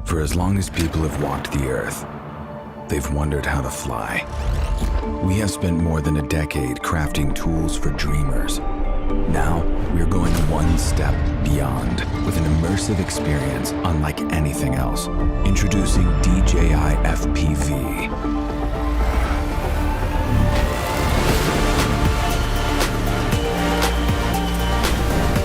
For as long as people have walked the earth, they've wondered how to fly. We have spent more than a decade crafting tools for dreamers. Now, we're going one step beyond with an immersive experience unlike anything else. Introducing DJI FPV.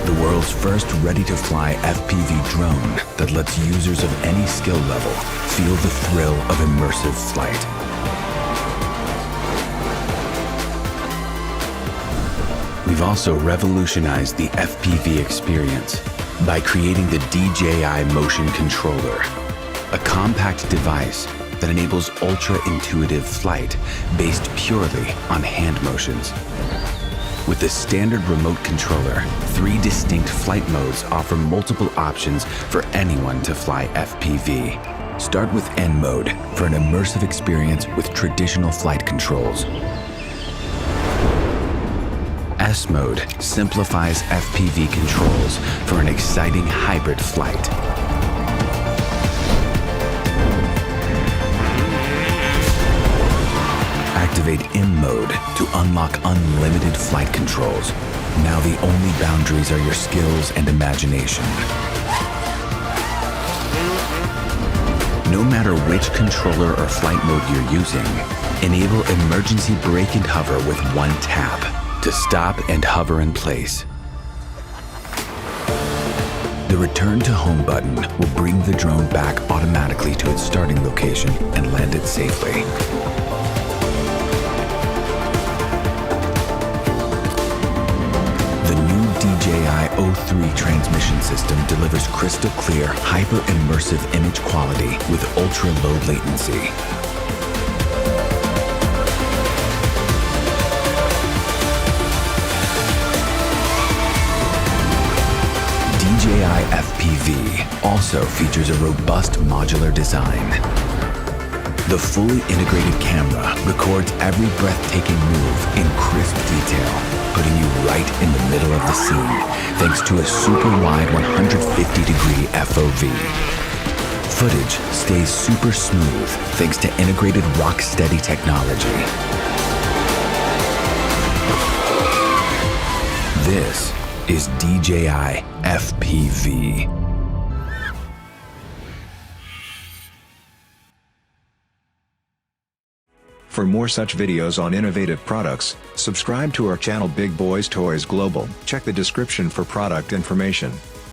The world's first ready-to-fly FPV drone that lets users of any skill level feel the thrill of immersive flight. We've also revolutionized the FPV experience by creating the DJI Motion Controller, a compact device that enables ultra-intuitive flight based purely on hand motions. With the standard remote controller, 3 distinct flight modes offer multiple options for anyone to fly FPV. Start with N mode for an immersive experience with traditional flight controls. S mode simplifies FPV controls for an exciting hybrid flight. Activate M mode to unlock unlimited flight controls. Now the only boundaries are your skills and imagination. No matter which controller or flight mode you're using, enable emergency brake and hover with one tap to stop and hover in place. The Return to Home button will bring the drone back automatically to its starting location and land it safely. DJI O3 transmission system delivers crystal clear, hyper-immersive image quality with ultra-low latency. DJI FPV also features a robust modular design. The fully integrated camera records every breathtaking move in crisp detail, putting you right in the middle of the scene thanks to a super wide 150-degree FOV. Footage stays super smooth thanks to integrated rock-steady technology. This is DJI FPV. For more such videos on innovative products, subscribe to our channel Big Boys Toys Global. Check the description for product information.